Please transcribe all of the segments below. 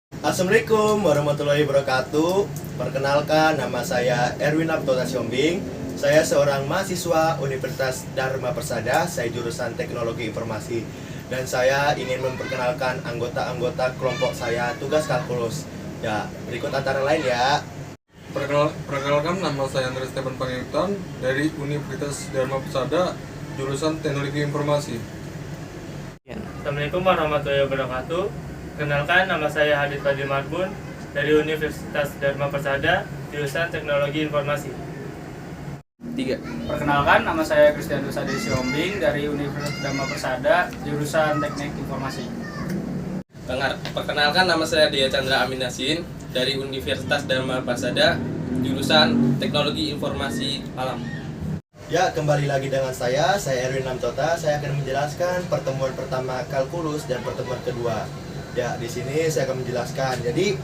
Assalamualaikum warahmatullahi wabarakatuh. Perkenalkan, nama saya Erwin Abdullah Siombing. Saya seorang mahasiswa Universitas Dharma Persada. Saya jurusan Teknologi Informasi. Dan saya ingin memperkenalkan anggota-anggota kelompok saya tugas kalkulus. Ya, berikut antara lain ya. Perkenalkan, nama saya Andreas Stephen Pangetan dari Universitas Dharma Persada, jurusan Teknologi Informasi. Assalamualaikum warahmatullahi wabarakatuh. Kenalkan, nama saya Hadid Fadil Marbun dari Universitas Dharma Persada, jurusan Teknologi Informasi. 3. Perkenalkan, nama saya Kristianus Ade Siombing dari Universitas Dharma Persada, jurusan Teknik Informasi. Perkenalkan, nama saya Dia Chandra Amin Yasin dari Universitas Dharma Persada, jurusan Teknologi Informasi Alam. Ya, kembali lagi dengan saya Erwin Namtota. Saya akan menjelaskan pertemuan pertama kalkulus dan pertemuan kedua. Ya, di sini saya akan menjelaskan. Jadi,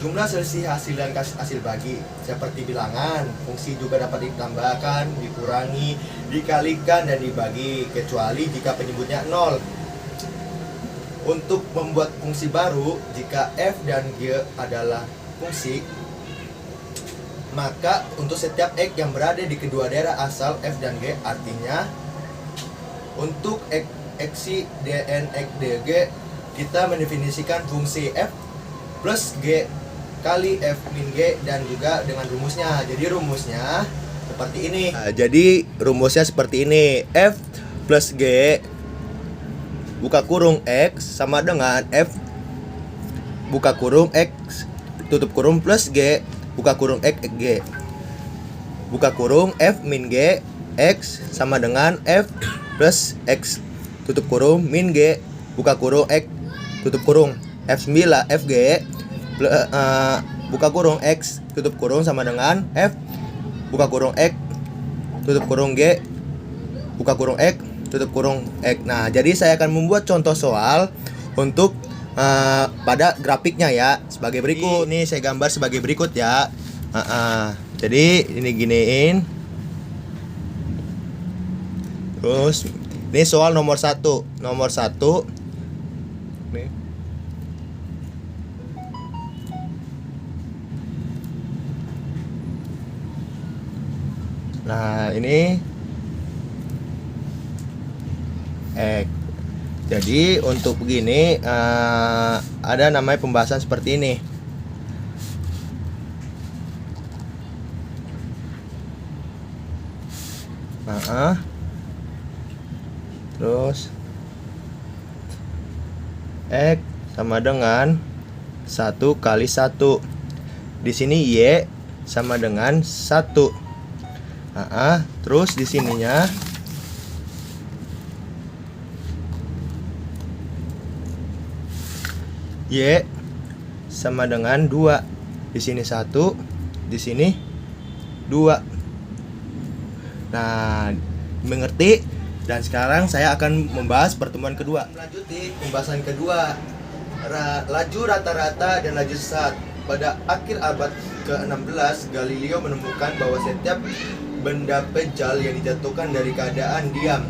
jumlah selisih hasil dan hasil bagi seperti bilangan, fungsi juga dapat ditambahkan, dikurangi, dikalikan, dan dibagi, kecuali jika penyebutnya 0. Untuk membuat fungsi baru, jika f dan g adalah fungsi, maka untuk setiap x yang berada di kedua daerah asal f dan g, artinya untuk x dn x dg, kita mendefinisikan fungsi f plus g kali f min g, dan juga dengan rumusnya. Jadi rumusnya seperti ini. F plus g buka kurung x sama dengan f buka kurung x tutup kurung plus g buka kurung x g buka kurung f min g x sama dengan f plus x tutup kurung min g buka kurung x tutup kurung f9 fg buka kurung x tutup kurung sama dengan f buka kurung x tutup kurung g buka kurung x tutup kurung x. Nah, jadi saya akan membuat contoh soal untuk pada grafiknya ya, sebagai berikut. Ini saya gambar sebagai berikut ya. Jadi ini giniin. Terus ini soal nomor 1. Nih. Nah, ini jadi untuk begini ada namanya pembahasan seperti ini. Terus x sama dengan 1 kali 1. Di sini y sama dengan 1. Terus di sininya y sama dengan 2. Di sini 1, di sini 2. Nah, mengerti? Dan sekarang saya akan membahas pertemuan kedua. Melanjuti pembahasan kedua. Laju rata-rata dan laju sesat. Pada akhir abad ke-16, Galileo menemukan bahwa setiap benda pejal yang dijatuhkan dari keadaan diam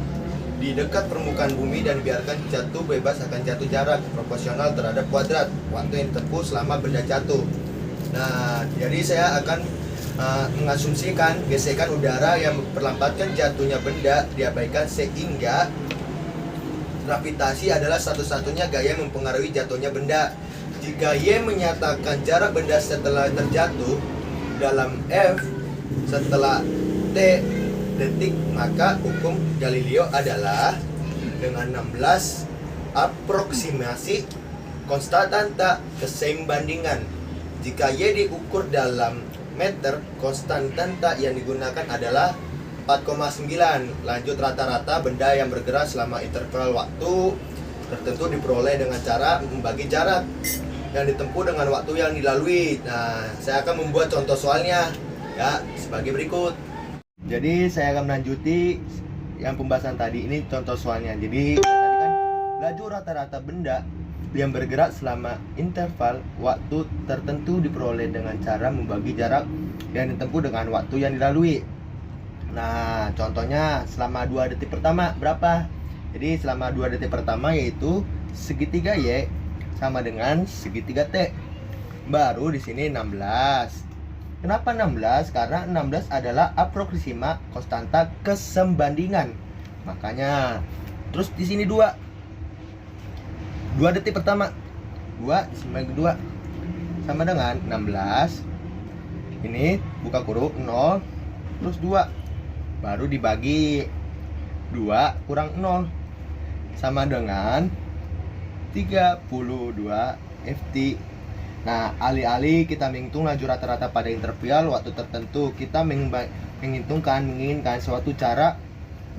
di dekat permukaan bumi dan biarkan jatuh bebas akan jatuh jarak proporsional terhadap kuadrat waktu yang ditempuh selama benda jatuh. Nah, jadi saya akan mengasumsikan gesekan udara yang memperlambatkan jatuhnya benda diabaikan, sehingga gravitasi adalah satu-satunya gaya mempengaruhi jatuhnya benda. Jika Y menyatakan jarak benda setelah terjatuh dalam F setelah T detik, maka hukum Galileo adalah dengan 16 aproksimasi konstanta keseimbandingan. Jika Y diukur dalam meter, konstanta yang digunakan adalah 4,9. Lanjut, rata-rata benda yang bergerak selama interval waktu tertentu diperoleh dengan cara membagi jarak yang ditempuh dengan waktu yang dilalui. Nah, saya akan membuat contoh soalnya ya sebagai berikut. Jadi saya akan melanjuti yang pembahasan tadi. Ini contoh soalnya. Jadi tadi kan laju rata-rata benda yang bergerak selama interval waktu tertentu diperoleh dengan cara membagi jarak yang ditempuh dengan waktu yang dilalui. Nah, contohnya selama 2 detik pertama berapa? Jadi selama 2 detik pertama yaitu segitiga Y sama dengan segitiga T. Baru di sini 16. Kenapa 16? Karena 16 adalah aprosima konstanta kesembandingan. Makanya terus di sini 2 detik pertama, 2 disambung 2 sama dengan 16. Ini buka kurung 0 plus 2, baru dibagi 2 kurang 0 sama dengan 32 Ft. Nah, alih-alih kita menghitung laju rata-rata pada interval waktu tertentu, kita menginginkan suatu cara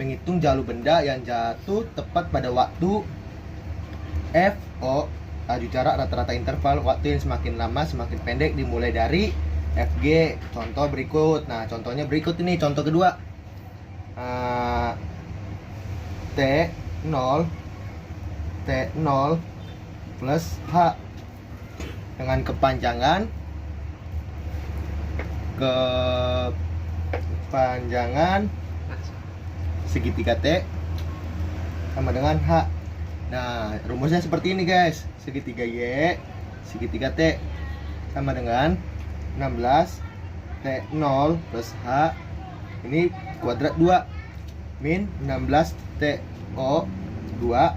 menghitung jalur benda yang jatuh tepat pada waktu FO, laju jarak rata-rata interval waktu yang semakin lama semakin pendek dimulai dari FG. Contoh berikut. Nah, contohnya berikut ini, contoh kedua. T0 plus H dengan kepanjangan segitiga T sama dengan H. Nah, rumusnya seperti ini guys. Segitiga Y, segitiga T sama dengan 16 T0 plus H. Ini kuadrat 2 min 16 TO 2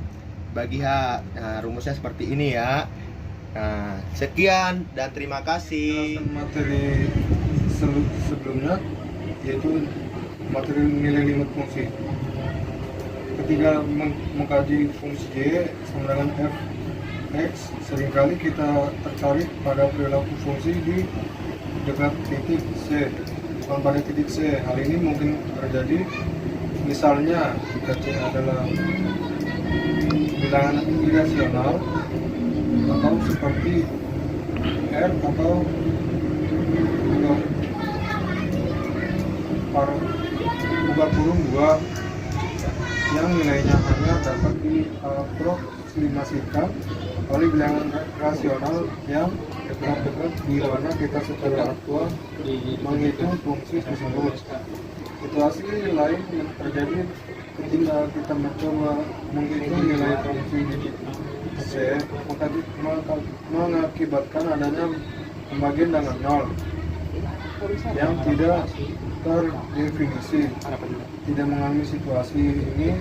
bagi H. Nah, rumusnya seperti ini ya. Nah, sekian dan terima kasih. Materi sebelumnya yaitu materi nilai limit fungsi. Ketika mengkaji fungsi Y sama dengan f(x), seringkali kita tertarik pada perilaku fungsi di dekat titik C, bukan pada titik C. Hal ini mungkin terjadi misalnya jika C adalah bilangan irasional atau seperti R atau buka kurung 2 yang nilainya hanya dapat diaproksimasikan oleh bilangan rasional yang dekat-dekat di mana kita secara aktual menghitung fungsi tersebut. Situasi lain yang terjadi ketika kita mencoba menghitung nilai fungsi di C mengakibatkan adanya pembagian dengan 0 yang tidak terdefinisi. Tidak mengalami situasi ini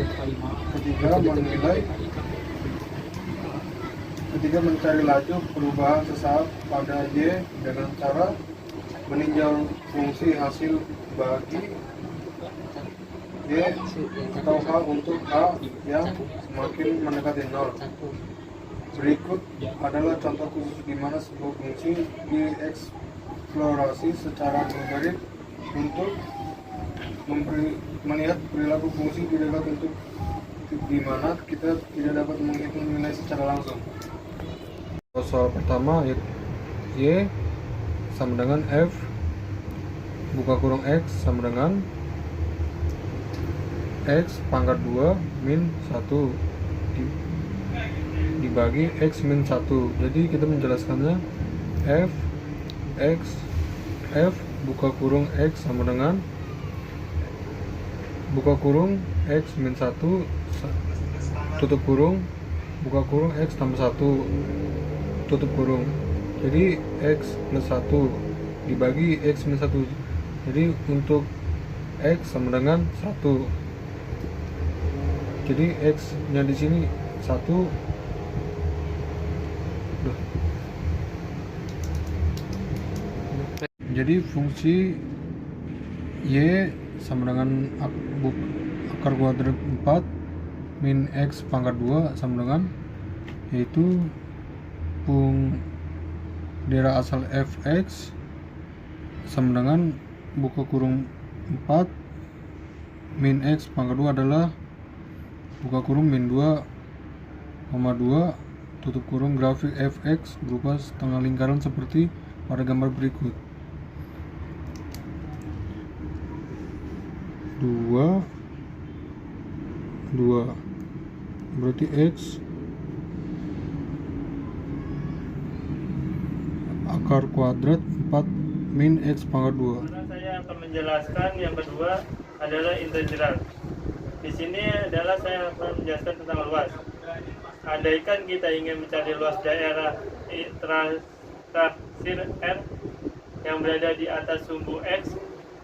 ketika mencari laju perubahan sesaat pada Y dengan cara meninjau fungsi hasil bagi Y atau H untuk H yang semakin mendekati 0. Berikut adalah contoh khusus di mana sebuah fungsi dieksplorasi secara algoritma untuk melihat perilaku fungsi di dekat untuk di mana kita tidak dapat menghitung nilai secara langsung. Soal pertama, Y sama dengan F buka kurung X sama dengan X pangkat 2 min 1 dibagi X min 1. Jadi kita menjelaskannya F buka kurung X sama dengan buka kurung X min 1 tutup kurung buka kurung X tambah 1 tutup kurung. Jadi X plus 1 dibagi X min 1. Jadi untuk X sama dengan 1. Jadi X nya di sini 1. Jadi fungsi Y sama dengan akar kuadrat 4 min X pangkat 2 sama dengan, yaitu daerah asal fx sama dengan buka kurung 4 min X pangkat 2 adalah buka kurung min 2,2 tutup kurung. Grafik fx berupa setengah lingkaran seperti pada gambar berikut. 2 berarti X akar kuadrat 4 min X pangkat 2. Saya akan menjelaskan yang kedua adalah integral. Di sini adalah saya akan menjelaskan tentang luas. andaikan kita ingin mencari luas daerah traksir R yang berada di atas sumbu X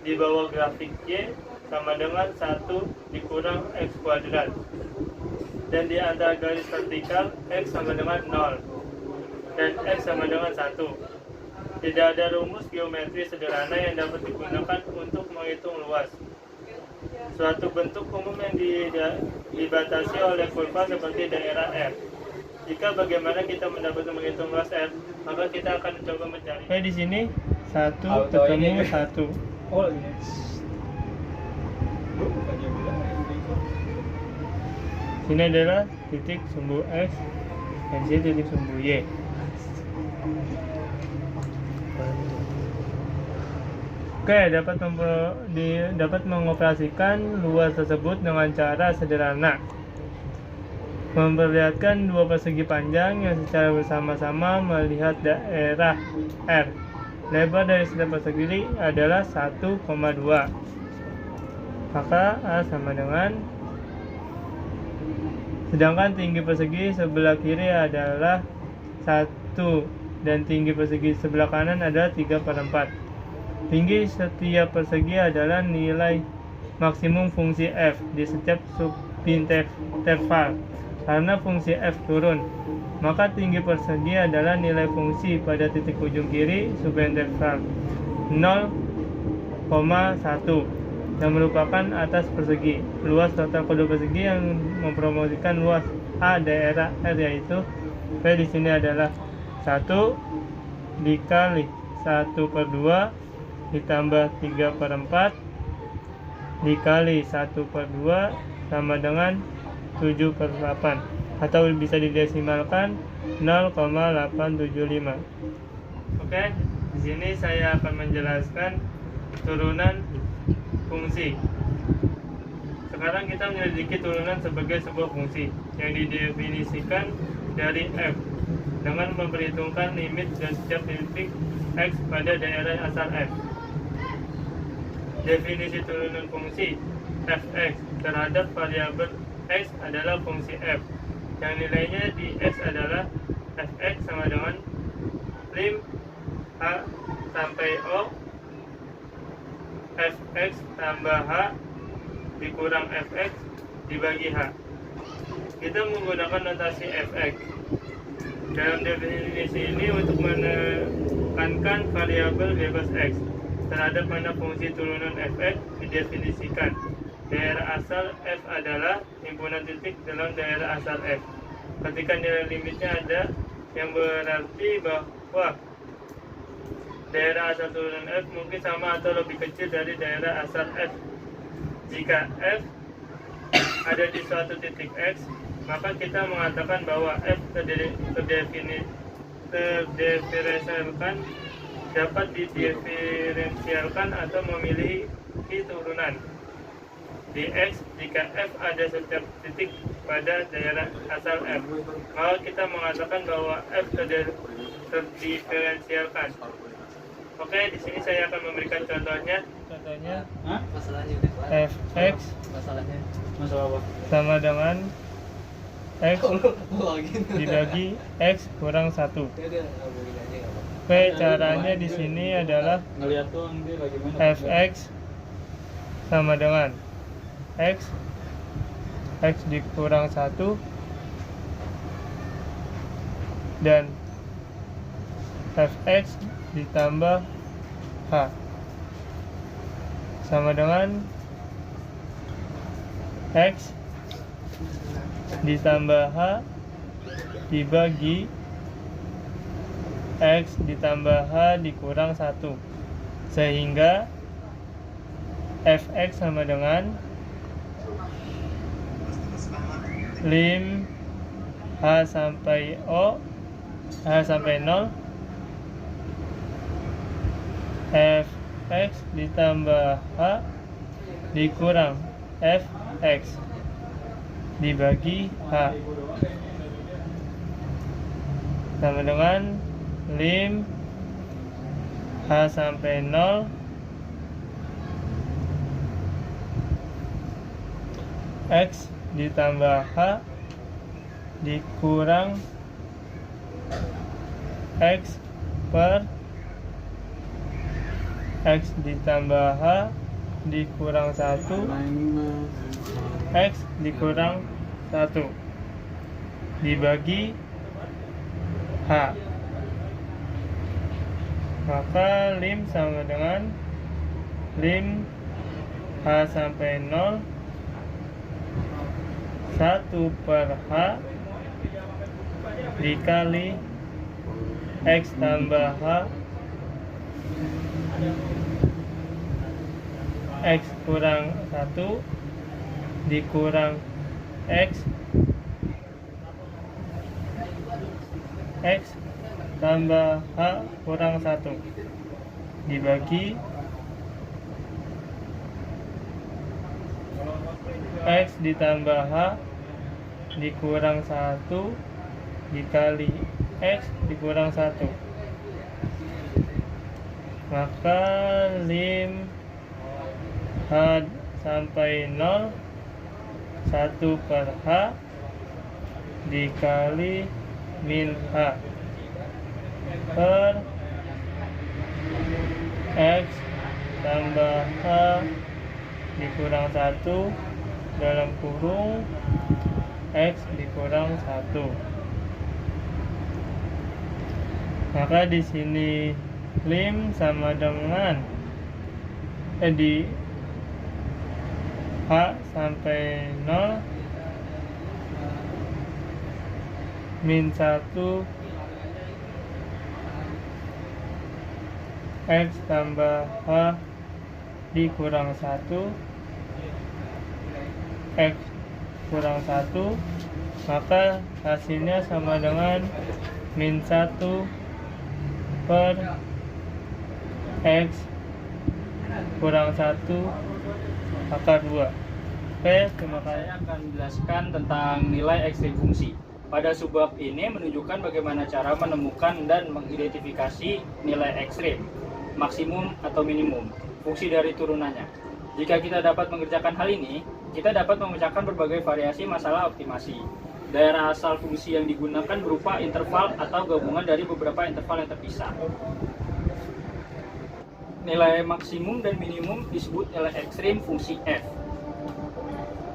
di bawah grafik Y sama dengan 1 dikurang X kuadrat, dan di antara garis vertikal X sama dengan 0 dan X sama dengan 1. Tidak ada rumus geometri sederhana yang dapat digunakan untuk menghitung luas suatu bentuk umum yang dibatasi oleh kurva seperti daerah R. Jika bagaimana kita mendapat menghitung luas R, maka kita akan mencoba mencari. Di sini 1 ketemu 1. Oh ini. Sini adalah titik sumbu X dan sini titik sumbu Y. Oke, dapat mengoperasikan luas tersebut dengan cara sederhana. Memperlihatkan dua persegi panjang yang secara bersama-sama melihat daerah R. Lebar dari setiap persegi adalah 1,2. Maka A sama dengan, sedangkan tinggi persegi sebelah kiri adalah 1 dan tinggi persegi sebelah kanan adalah 3/4. Tinggi setiap persegi adalah nilai maksimum fungsi f di setiap subinterval. Karena fungsi f turun, maka tinggi persegi adalah nilai fungsi pada titik ujung kiri subinterval 0,1 yang merupakan atas persegi. Luas total kedua persegi yang mempromosikan luas A daerah R yaitu P di sini adalah 1 dikali 1/2 ditambah 3/4 dikali 1/2 sama dengan 7/8, atau bisa didesimalkan 0,875. Oke, di sini saya akan menjelaskan turunan fungsi. Sekarang kita menyelidiki turunan sebagai sebuah fungsi yang didefinisikan dari f dengan memperhitungkan limit dan setiap titik x pada daerah asal f. Definisi turunan fungsi fx terhadap variabel x adalah fungsi f yang nilainya di x adalah fx sama dengan lim h sampai o fx tambah h dikurang fx dibagi h. Kita menggunakan notasi fx dalam definisi ini untuk menekankan variabel bebas x terhadap mana fungsi turunan fx didefinisikan. Daerah asal f adalah himpunan titik dalam daerah asal f ketika nilai limitnya ada, yang berarti bahwa daerah asal turunan f mungkin sama atau lebih kecil dari daerah asal f. Jika f ada di suatu titik x, maka kita mengatakan bahwa f terdiferensialkan, dapat didiferensialkan atau memiliki turunan di x jika f ada setiap titik pada daerah asal f. Maka kita mengatakan bahwa f terdiferensialkan. Oke, di sini saya akan memberikan contohnya. Fx sama dengan x dibagi x kurang 1. Caranya di sini adalah fx sama dengan x dikurang 1 dan fx ditambah h sama dengan x ditambah h dibagi x ditambah h dikurang 1, sehingga fx sama dengan lim h sampai o, h sampai 0, fx ditambah h dikurang fx dibagi h sama dengan lim h sampai 0 x ditambah h dikurang X per X ditambah H dikurang 1 X dikurang 1 dibagi H. Maka lim sama dengan lim H sampai 0 1 per H dikali X tambah H X kurang 1 dikurang X tambah H kurang 1 dibagi X ditambah H dikurang 1 dikali X dikurang 1. Maka lim H sampai 0 1 per H dikali min H per X tambah H dikurang 1 dalam kurung X dikurang 1. Maka di sini lim sama dengan di H sampai 0 min 1 X tambah H dikurang 1 X kurang 1, maka hasilnya sama dengan min 1 per X kurang 1 akar 2. Oke, terima kasih. Saya akan menjelaskan tentang nilai ekstrim fungsi. Pada subbab ini menunjukkan bagaimana cara menemukan dan mengidentifikasi nilai ekstrim, maksimum atau minimum, fungsi dari turunannya. Jika kita dapat mengerjakan hal ini, kita dapat memecahkan berbagai variasi masalah optimasi. Daerah asal fungsi yang digunakan berupa interval atau gabungan dari beberapa interval yang terpisah. Nilai maksimum dan minimum disebut nilai ekstrim fungsi f.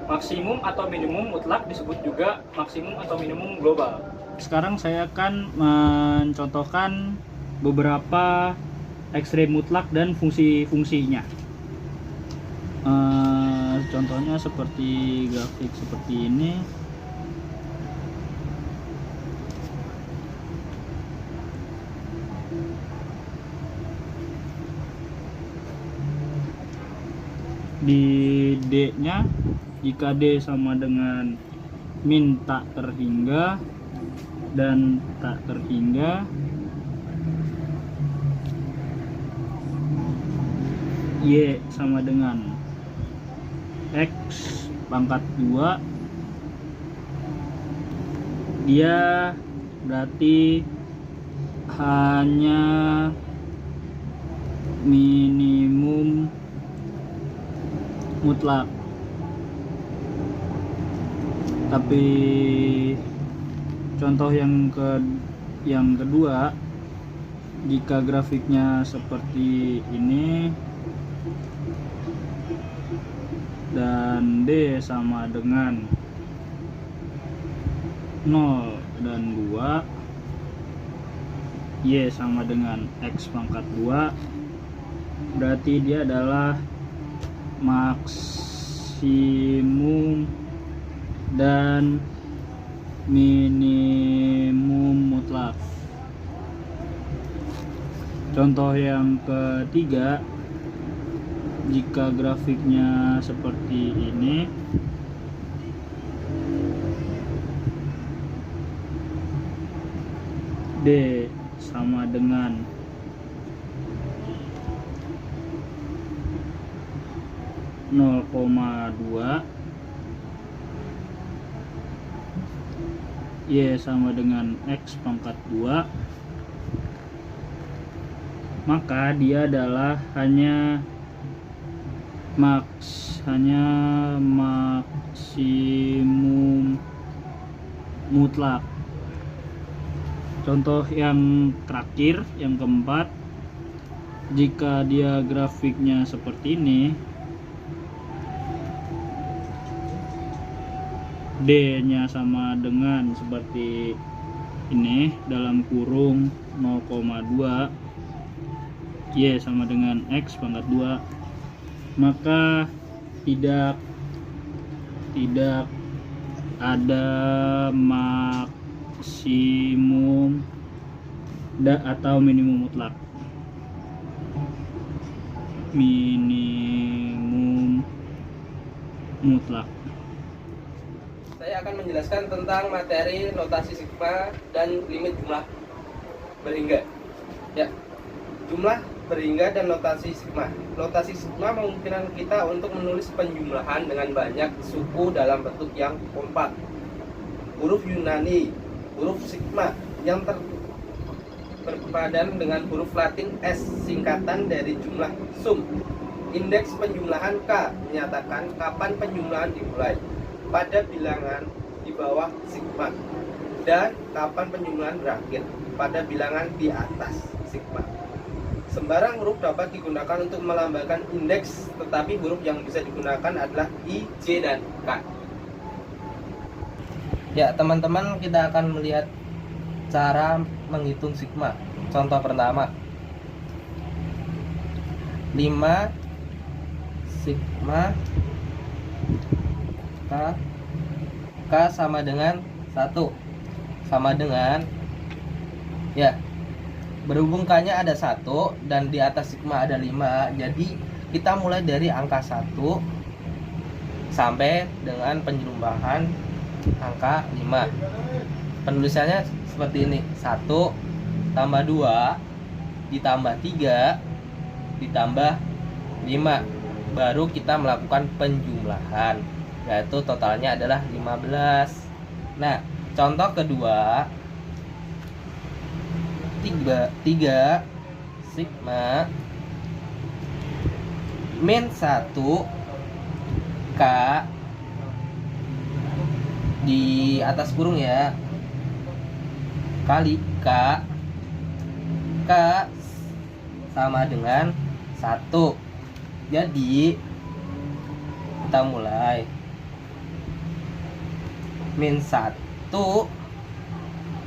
Maksimum atau minimum mutlak disebut juga maksimum atau minimum global. Sekarang saya akan mencontohkan beberapa ekstrim mutlak dan fungsi-fungsinya. Contohnya seperti grafik seperti ini. Di D-nya, jika D sama dengan min tak terhingga dan tak terhingga, Y sama dengan X pangkat 2, dia berarti hanya minimum mutlak. Tapi contoh yang kedua, jika grafiknya seperti ini dan D sama dengan 0 dan 2, Y sama dengan X pangkat 2, berarti dia adalah maksimum dan minimum mutlak. Contoh yang ketiga, jika grafiknya seperti ini, D sama dengan 0,2, Y sama dengan X pangkat 2, maka dia adalah hanya maksimum mutlak. Contoh yang terakhir, yang keempat, jika dia grafiknya seperti ini, D-nya sama dengan seperti ini dalam kurung 0,2, Y sama dengan X pangkat 2, maka tidak ada maksimum atau minimum mutlak. Minimum mutlak. Saya akan menjelaskan tentang materi notasi sigma dan limit jumlah berhingga. Ya, jumlah berhingga dan notasi sigma. Notasi sigma memungkinkan kita untuk menulis penjumlahan dengan banyak suku dalam bentuk yang kompak. Huruf Yunani, huruf sigma yang berpadan dengan huruf Latin S, singkatan dari jumlah sum. Indeks penjumlahan K menyatakan kapan penjumlahan dimulai pada bilangan di bawah sigma, dan kapan penjumlahan berakhir pada bilangan di atas sigma. Sembarang huruf dapat digunakan untuk melambangkan indeks, tetapi huruf yang bisa digunakan adalah I, J, dan K. Ya, teman-teman, kita akan melihat cara menghitung sigma. Contoh pertama, 5 sigma K sama dengan 1, sama dengan, ya, berhubung K-nya ada 1 dan di atas sigma ada 5, jadi kita mulai dari angka 1 sampai dengan penjumlahan angka 5. Penulisannya seperti ini: 1 tambah 2 ditambah 3 ditambah 5, baru kita melakukan penjumlahan, yaitu totalnya adalah 15. Nah, contoh kedua, 3 sigma min 1 K di atas kurung, ya, kali K sama dengan 1. Jadi kita mulai min 1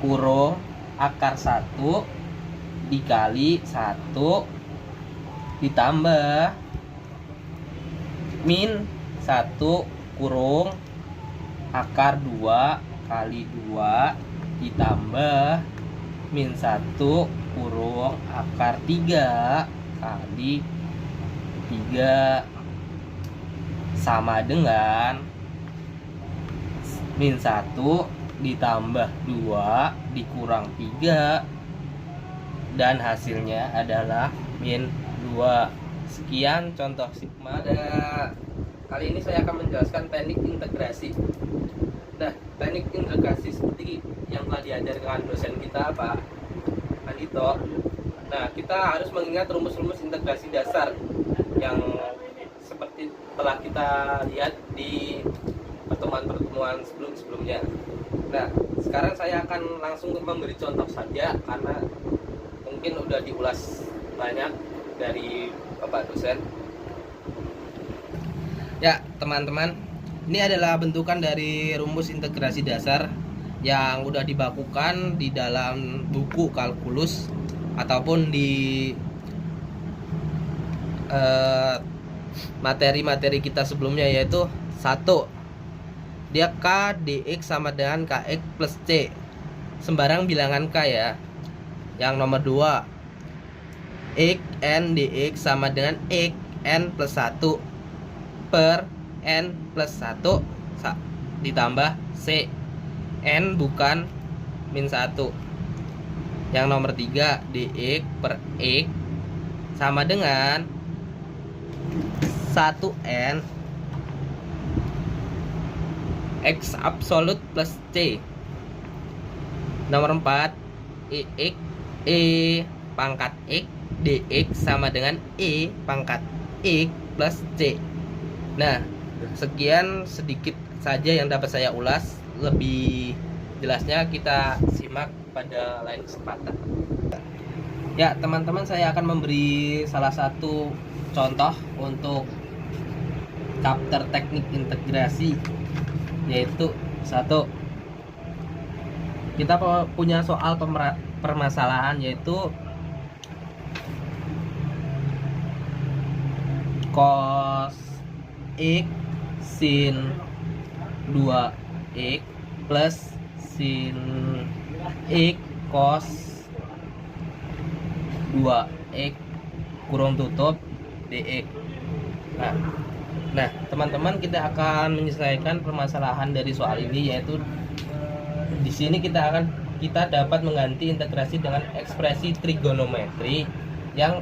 kurung akar 1 dikali 1 ditambah min 1 kurung akar 2 kali 2 ditambah min 1 kurung akar 3 kali 3 sama dengan min 1 ditambah 2 dikurang 3, dan hasilnya adalah min 2. Sekian contoh sigma. Kali ini saya akan menjelaskan teknik integrasi. Nah, teknik integrasi seperti yang telah diajarkan dosen kita, Pak Andito. Nah, kita harus mengingat rumus-rumus integrasi dasar yang seperti telah kita lihat di pertemuan-pertemuan sebelumnya. Nah, sekarang saya akan langsung memberi contoh saja karena mungkin udah diulas banyak dari Bapak dosen. Ya, teman-teman, ini adalah bentukan dari rumus integrasi dasar yang udah dibakukan di dalam buku kalkulus ataupun di materi-materi kita sebelumnya, yaitu 1, dia K dx sama dengan Kx plus C, sembarang bilangan K, ya. Yang nomor 2, X n dx sama dengan X n plus 1 per n plus 1 ditambah C, n bukan min 1. Yang nomor 3, dx per X sama dengan 1n X absolut plus C. Nomor 4, E pangkat X dx sama dengan E pangkat X plus C. Nah, sekian sedikit saja yang dapat saya ulas. Lebih Jelasnya kita simak pada lain kesempatan. Ya, teman-teman, saya akan memberi salah satu contoh untuk chapter teknik integrasi, yaitu satu, kita punya soal permasalahan yaitu cos x sin 2x plus sin x cos 2x kurung tutup dx. Nah, teman-teman, kita akan menyelesaikan permasalahan dari soal ini, yaitu di sini kita dapat mengganti integrasi dengan ekspresi trigonometri yang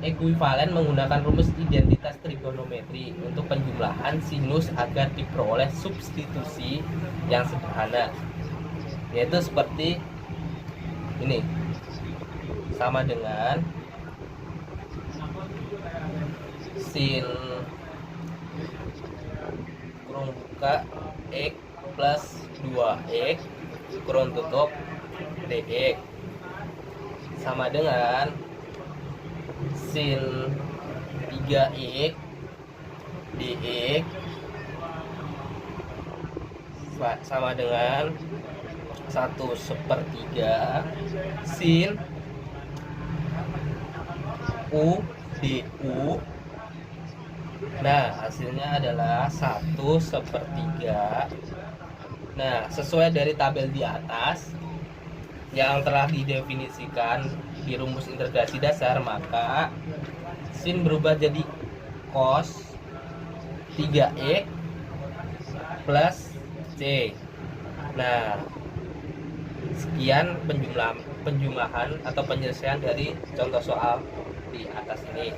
ekuivalen menggunakan rumus identitas trigonometri untuk penjumlahan sinus agar diperoleh substitusi yang sederhana, yaitu seperti ini, sama dengan sin kurung buka x plus 2x kurung tutup dx sama dengan sin 3x dx sama dengan 1/3 sin u du. Nah, hasilnya adalah 1/3. Nah, sesuai dari tabel di atas yang telah didefinisikan di rumus integrasi dasar, maka sin berubah jadi cos 3x plus c. Nah, sekian penjumlahan atau penyelesaian dari contoh soal di atas ini.